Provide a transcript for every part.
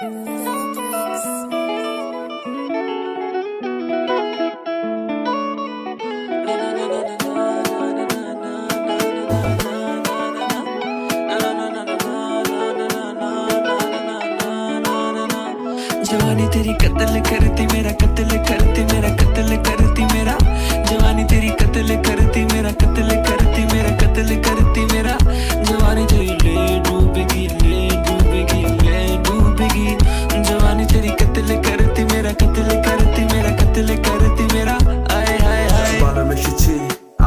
जवानी तेरी कत्ल करती मेरा कत्ल करती मेरा कत्ल करती मेरा जवानी तेरी कत्ल करती मेरा कत्ल करती मेरा कत्ल करती मेरा जवानी तेरी ले डूबेगी जवानी तेरी कत्ल करती मेरा कत्ल करती मेरा कत्ल करती मेरा आए हाय हाय ভালোবেসেছি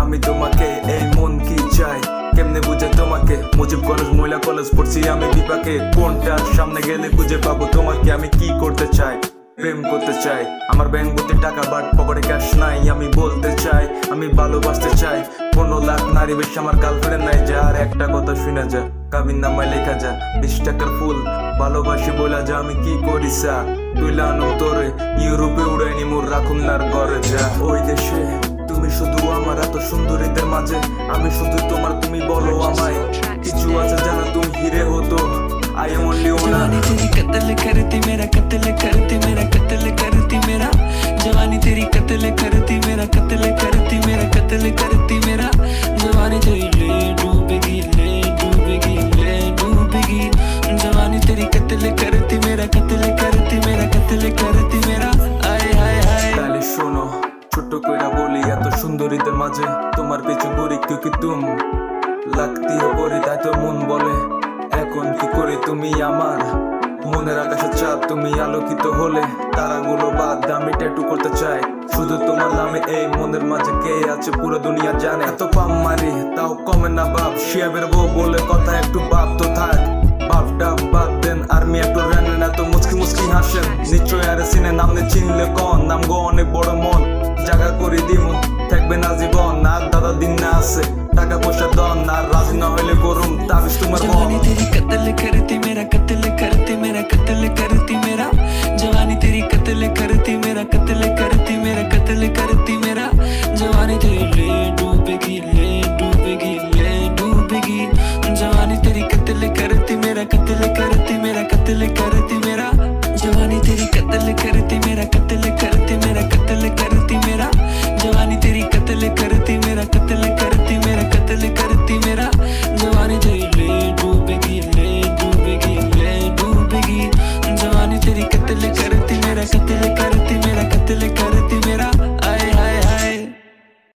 আমি তোমাকে এই মন কি চাই কেমনে বুঝে তোমাকে মুজিব কলেজ মহিলা কলেজ পড়ছি আমি বিপাকে কোনটা সামনে গেলে খুঁজে পাবো তোমাকে আমি কি করতে চাই প্রেম করতে চাই আমার ব্যাংক ভর্তি টাকা বাট পকেটে ক্যাশ নাই আমি বলতে চাই আমি ভালোবাসতে চাই 15 লাখ নারী বেশি আমার গার্লফ্রেন্ড নাই যার একটা কথা শুনে যা কাবিন নামায় লেখা যা 20 টাকার ফুল ভালোবাসি বলা যা আমি কি করিসা তুই লানো তোরে ইউরোপে উড়াইনি মোর রাখুনার ঘরে যা ওই দেশে তুমি শুধু আমার এত সুন্দরীদের মাঝে আমি শুধু তোমার তুমি বলো আমায় কিছু আছে জানা তুমি হিরে হতো I am only one जवानी तेरी कत्ल करती मेरा कत्ल करती मेरा कत्ल करती मेरा जवानी तेरी कत्ल करती मेरा कत्ल करती मेरा कत्ल करती मेरा जवानी तेरी ले डूबेगी जवानी तेरी कत्ल करती मेरा कत्ल करती मेरा कत्ल करती मेरा आए हाय हाय তাহলে শোনো ছোট কইরা বলি এত সুন্দরীদের মাঝে তোমার পিছু ঘুরি কি তুম লাগতি পরি তাই তো মন বলে এখন কি করে তুমি আমার মনের আকাশে চাঁদ তুমি আলোকিত হলে তারাগুলো বাদ আমি ট্যাটু করতে চাই শুধু তোমার নামে এই মনের মাঝে কে আছে পুরো দুনিয়া জানে এত পাম মারি তাও কমে না বাপ শিয়াবের বউ বলে কথা একটু বাপ তো থাক